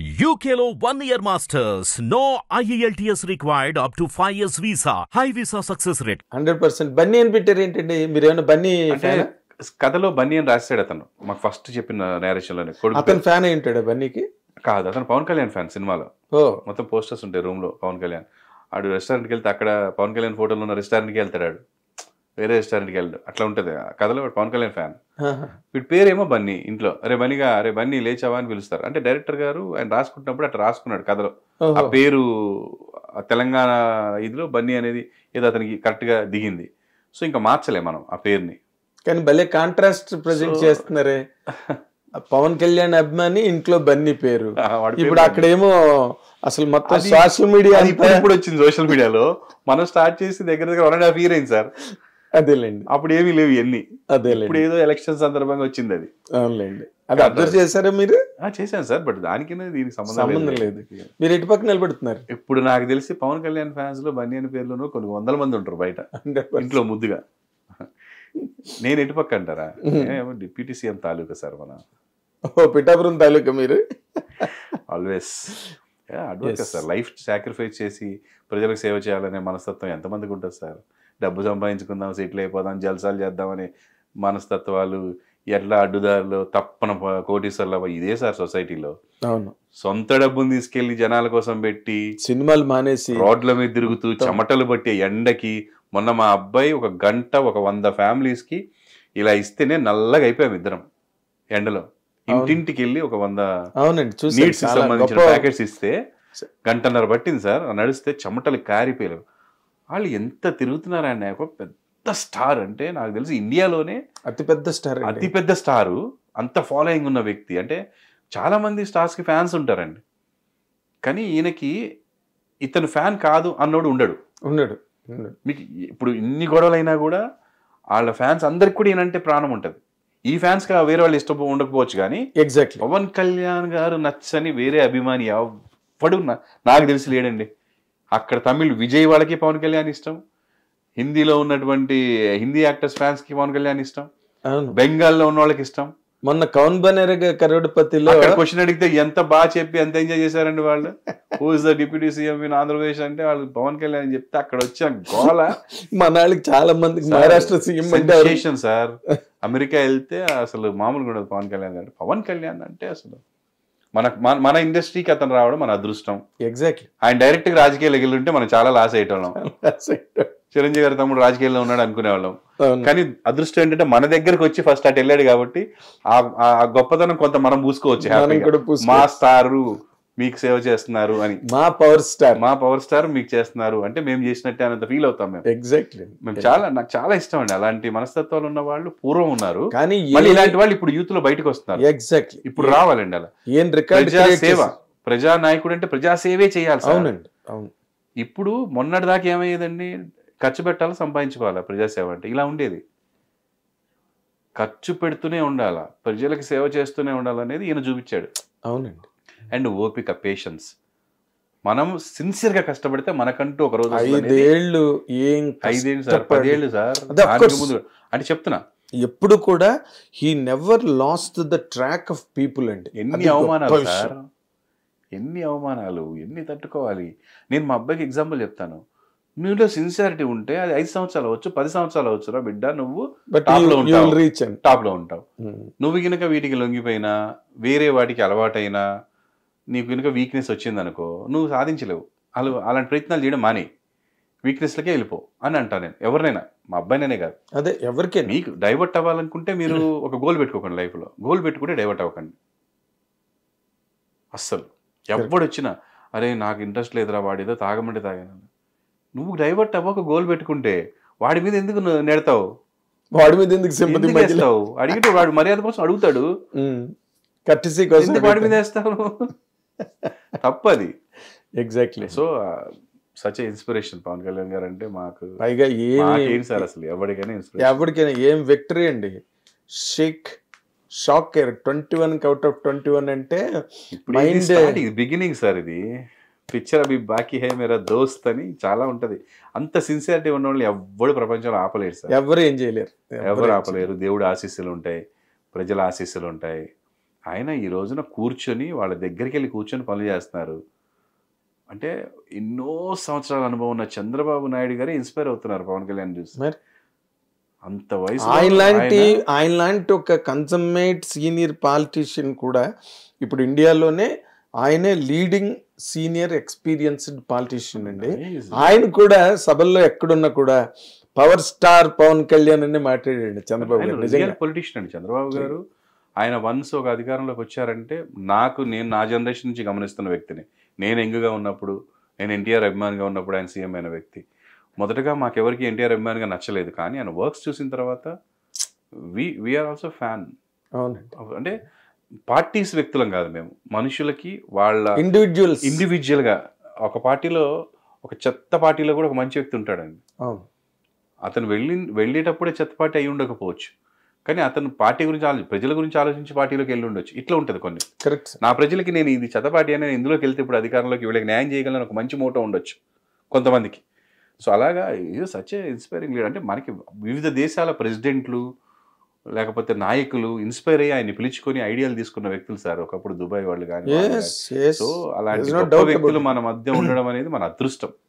UKలో 1 year masters. No IELTS required up to 5 years visa. High visa success rate. 100%. Bunny అని పెట్టారు ఏంటండి? మీరు ఏమైనా బన్నీ ఫ్యాన్? కథలో బన్నీ అని రాశాడు అతను. మాకు ఫస్ట్ చెప్పిన నేరేషన్లోనే. అతను ఫ్యాన్ అయి ఉంటాడు బన్నీకి? కాదు, అతను పవన్ కళ్యాణ్ ఫ్యాన్. సినిమాలో మొత్తం పోస్టర్స్ ఉంటాయి రూమ్ లో. పవన్ కళ్యాణ్ ఆడు రెస్టారెంట్కి వెళ్తే అక్కడ పవన్ కళ్యాణ్ ఫోటోలో ఉన్న రెస్టారెంట్కి వెళ్తాడు. ఆడు వేరే రెస్టారెంట్కి వెళ్ళాడు. అట్లా ఉంటుంది కథలో. పవన్ కళ్యాణ్ ఫ్యాన్. వీటి పేరేమో బన్నీ. ఇంట్లో అరే బన్నీగా, అరే బన్నీ లేచావా అని పిలుస్తారు. అంటే డైరెక్టర్ గారు ఆయన రాసుకుంటున్నప్పుడు అట్లా రాసుకున్నాడు కథలో. ఆ పేరు తెలంగాణ ఇదిలో బన్నీ అనేది ఏదో అతనికి కరెక్ట్ గా దిగింది. సో ఇంకా మార్చలే మనం ఆ పేరుని. కానీ భలే కాంట్రాస్ట్ ప్రజెంట్ చేస్తున్నారే. పవన్ కళ్యాణ్ అభిమాని, ఇంట్లో బన్నీ పేరు. ఇప్పుడు అక్కడేమో అసలు మొత్తం సోషల్ మీడియా ఇప్పుడు వచ్చింది. సోషల్ మీడియాలో మనం స్టార్ట్ చేసి దగ్గర 1.5 years అయింది సార్. అదేలేండి. అప్పుడు ఏమీ లేవు ఇవన్నీ. అదేలేండి. ఇప్పుడు ఏదో ఎలక్షన్ సందర్భంగా వచ్చింది అది. అవునులేండి. అది అబ్జర్వ్ చేశారా మీరు? చేశాను సార్. బట్ దానికి దీనికి సంబంధం లేదు. మీరు ఎటు పక్క నిలబడుతున్నారు? ఇప్పుడు నాకు తెలిసి పవన్ కళ్యాణ్ ఫ్యాన్స్ లో బన్నీ అని పేర్లోనూ కొన్ని 100 మంది ఉంటారు బయట ఇంట్లో ముద్దుగా. నేను ఎటు పక్క అంటారా? నేనేమో డిప్యూటీ సీఎం తాలూకా సార్ మన. పిఠాపురం తాలూకా మీరు? Always advocate sir. Life sacrifice చేసి ప్రజలకు సేవ చేయాలనే మనస్తత్వం ఎంతమందికి ఉంటుంది సార్? డబ్బు సంపాదించుకుందాం, సెటిల్ అయిపోదాం, జల్సాలు చేద్దామనే మనస్తత్వాలు, ఎట్లా అడ్డుదారులు, తప్పన కోటీశ్వర్ల ఇదే సార్ సొసైటీలో. అవును. సొంత డబ్బుని తీసుకెళ్లి జనాల కోసం పెట్టి సినిమాలు మానేసి రోడ్ల మీద తిరుగుతూ చెమటలు పట్టే ఎండకి, మొన్న మా అబ్బాయి 1 గంట 100 ఫ్యామిలీస్ కి ఇలా ఇస్తేనే నల్లగా అయిపోయాం ఇద్దరం ఎండలో. ఇంటింటికి వెళ్ళి 100 నీడ్స్ సంబంధించిన ప్యాకెట్స్ ఇస్తే 1.5 గంటలు పట్టింది సార్. నడిస్తే చెమటలు కారిపోయారు. వాళ్ళు ఎంత తిరుగుతున్నారని. ఒక పెద్ద స్టార్, అంటే నాకు తెలిసి ఇండియాలోనే అతిపెద్ద స్టారు, అంత ఫాలోయింగ్ ఉన్న వ్యక్తి. అంటే చాలా మంది స్టార్స్ కి ఫ్యాన్స్ ఉంటారండి, కానీ ఈయనకి ఇతను ఫ్యాన్ కాదు అన్నోడు ఉండడు. మీకు ఇప్పుడు ఇన్ని గొడవలైనా కూడా వాళ్ళ ఫ్యాన్స్ అందరికి కూడా ఈయనంటే ప్రాణం ఉంటుంది. ఈ ఫ్యాన్స్ గా వేరే వాళ్ళు ఇష్టం ఉండకపోవచ్చు, కానీ ఎగ్జాక్ట్లీ పవన్ కళ్యాణ్ గారు నచ్చని వేరే అభిమాని ఎవ్వడు నాకు తెలిసి లేడండి. అక్కడ తమిళ్ విజయ్ వాళ్ళకి పవన్ కళ్యాణ్ ఇష్టం, హిందీలో ఉన్నటువంటి హిందీ యాక్టర్స్ ఫ్యాన్స్ కి పవన్ కళ్యాణ్ ఇష్టం, బెంగాల్లో ఉన్న వాళ్ళకి ఇష్టం. మొన్న కౌన్ బనేగా కరోడ్పతిలో క్వశ్చన్ అడిగితే ఎంత బాగా చెప్పి ఎంత ఎంజాయ్ చేశారండి వాళ్ళు. Who is the deputy CM in Andhra Pradesh అంటే వాళ్ళు పవన్ కళ్యాణ్ చెప్తే అక్కడ వచ్చిన గోల. మన వాళ్ళకి చాలా మందికి Maharashtra CM sensation sir. America వెళ్తే అసలు మామూలుగా ఉండదు పవన్ కళ్యాణ్ అంటే. పవన్ కళ్యాణ్ అంటే అసలు మన ఇండస్ట్రీకి అతను రావడం మన అదృష్టం. ఎగ్జాక్ట్లీ. ఆయన డైరెక్ట్ గా రాజకీయాలు ఎగిలింటే మనం చాలా లాస్ అయ్యేటోళ్ళం. చిరంజీవి గారి తమ్ముడు రాజకీయాల్లో ఉన్నాడు అనుకునేవాళ్ళం. కానీ అదృష్టం ఏంటంటే మన దగ్గరకు వచ్చి ఫస్ట్ అటు వెళ్ళాడు కాబట్టి ఆ గొప్పతనం కొంత మనం పూసుకోవచ్చు. మా స్టారు మీకు సేవ చేస్తున్నారు అని, మా పవర్ స్టార్ మీకు చేస్తున్నారు అంటే మేము చేసినట్టే అనంత ఫీల్ అవుతాం మేము. ఎగ్జాక్ట్లీ. నాకు చాలా ఇష్టం అండి అలాంటి మనస్తత్వాలు ఉన్న వాళ్ళు. పూర్వం ఉన్నారు, కానీ ఇలాంటి వాళ్ళు ఇప్పుడు యూత్ లో బయటకు వస్తున్నారు. ఎగ్జాక్ట్లీ. ఇప్పుడు రావాలండి అలా. ప్రజాసేవ, ప్రజానాయకుడు అంటే ప్రజాసేవే చేయాలి సార్. ఇప్పుడు మొన్నటి దాకా ఏమయ్యేదండి, ఖర్చు పెట్టాలి, సంపాదించుకోవాలా. ప్రజాసేవ అంటే ఇలా ఉండేది. ఖర్చు పెడుతూనే ఉండాలా, ప్రజలకు సేవ చేస్తూనే ఉండాలనేది ఈయన చూపించాడు. అవునండి. అండ్ ఓపిక, పేషెన్స్. మనం సిన్సియర్ గా కష్టపడితే మనకంటూ ఒక రోజు 5 ఏళ్ళు 5 ఏళ్ళు సార్, 10 ఏళ్ళు సార్ అంటే చెప్తున్నా. ఎప్పుడు కూడా he never lost the track of people అండి. ఎన్ని అవమానాలు సార్, ఎన్ని అవమానాలు, ఎన్ని తట్టుకోవాలి. నేను మా అబ్బాయికి ఎగ్జాంపుల్ చెప్తాను. నువ్వులో సిన్సియారిటీ ఉంటే అది 5 సంవత్సరాలు అవచ్చు, 10 సంవత్సరాలు అవచ్చు రా బిడ్డ, నువ్వు టాప్ లో ఉంటావు. నువ్వు కనుక వీటికి లొంగిపోయినా, వేరే వాటికి అలవాటైనా, నీకు కనుక వీక్నెస్ వచ్చింది అనుకో, నువ్వు సాధించలేవు. అలాంటి ప్రయత్నాలు చేయడం మాని, వీక్నెస్లకే వెళ్ళిపో అని అంటాను నేను. ఎవరినైనా, మా అబ్బాయినే కాదు, అదే ఎవరికైనా. మీకు డైవర్ట్ అవ్వాలనుకుంటే మీరు ఒక గోల్ పెట్టుకోకండి లైఫ్లో. గోల్ పెట్టుకుంటే డైవర్ట్ అవ్వకండి అస్సలు. ఎవడు వచ్చినా అరే నాకు ఇంట్రెస్ట్ లేదురా, వాడు ఏదో తాగమంటే తాగాను. నువ్వు డైవర్ట్ అవ్వక గోల్ పెట్టుకుంటే వాడి మీద ఎందుకు నెడతావు, వాడి మీద ఎందుకు సింపతి వేస్తావు? అడిగితే వాడు మర్యాద కోసం అడుగుతాడు, కర్టసీ కోసం వాడి మీద వేస్తావు. తప్పది. Exactly. So such inspiration Pawan Kalyan garu అంటే మాకు. పైగా ఏంటి సార్ అసలు ఎవరికైనా ఏం విక్టరీ అండి. షాక్ 21 అవుట్ ఆఫ్ 21 అంటే బిగినింగ్ సార్. ఇది పిక్చర్ అభి బాకీ హై మేరా దోస్త్ అని చాలా ఉంటది. అంత సిన్సియారిటీ ఉన్న వాళ్ళు ఎవ్వడు ప్రపంచంలో ఆపలేరు సార్. ఎవరు ఏం చేయలేరు, ఎవరు ఆపలేరు. దేవుడు ఆశీస్సులు ఉంటాయి, ప్రజల ఆశీస్సులు ఉంటాయి. ఆయన ఈ రోజున కూర్చొని వాళ్ళ దగ్గరికి వెళ్ళి కూర్చొని పనులు చేస్తున్నారు అంటే ఎన్నో సంవత్సరాల అనుభవం ఉన్న చంద్రబాబు నాయుడు గారే ఇన్స్పైర్ అవుతున్నారు పవన్ కళ్యాణ్ చూసి. మరి అంత వయసు ఆయన లాంటి ఒక కన్సమ్మేట్ సీనియర్ పాలిటీషియన్ కూడా ఇప్పుడు ఇండియాలోనే ఆయనే లీడింగ్ సీనియర్ ఎక్స్పీరియన్స్డ్ పాలిటీషియన్ అండి. ఆయన కూడా సభల్లో ఎక్కడున్నా కూడా పవర్ స్టార్ పవన్ కళ్యాణ్ అనే మాట్లాడాడు చంద్రబాబు గారు. నిజంగా పొలిటీషియన్ అండి చంద్రబాబు గారు. ఆయన వన్స్ ఒక అధికారంలోకి వచ్చారంటే నేను నా జనరేషన్ నుంచి గమనిస్తున్న వ్యక్తిని. నేను యంగ్గా ఉన్నప్పుడు, నేను ఎన్టీఆర్ అభిమానిగా ఉన్నప్పుడు ఆయన సీఎం అయిన వ్యక్తి. మొదటగా మాకెవరికి ఎన్టీఆర్ అభిమానిగా నచ్చలేదు, కానీ ఆయన వర్క్స్ చూసిన తర్వాత వీఆర్ ఆల్సో ఫ్యాన్. అవునండి. అంటే పార్టీస్ వ్యక్తులం కాదు మేము, మనుషులకి వాళ్ళ ఇండివిజువల్గా. ఒక పార్టీలో, ఒక చెత్త పార్టీలో కూడా ఒక మంచి వ్యక్తి ఉంటాడండి. అతను వెళ్ళేటప్పుడే చెత్త పార్టీ అయి ఉండకపోవచ్చు, కానీ అతను పార్టీ గురించి ప్రజల గురించి ఆలోచించి పార్టీలోకి వెళ్ళి ఉండొచ్చు. ఇట్లా ఉంటుంది కొన్ని. నా ప్రజలకి నేను ఇది చెత్త పార్టీ అని ఇందులోకి వెళ్తే ఇప్పుడు అధికారంలోకి వీళ్ళకి న్యాయం చేయగలను ఒక మంచి మోటో ఉండొచ్చు కొంతమందికి. సో అలాగా ఇది సచ్ ఇన్స్పైరింగ్ లీడర్. అంటే మనకి వివిధ దేశాల ప్రెసిడెంట్లు లేకపోతే నాయకులు ఇన్స్పైర్ అయ్యి ఆయన్ని పిలుచుకొని ఐడియాలు తీసుకున్న వ్యక్తులు సార్. ఒకప్పుడు దుబాయ్ వాళ్ళు కానీ. సో అలాంటి గొప్ప వ్యక్తులు మన మధ్య ఉండడం అనేది మన అదృష్టం.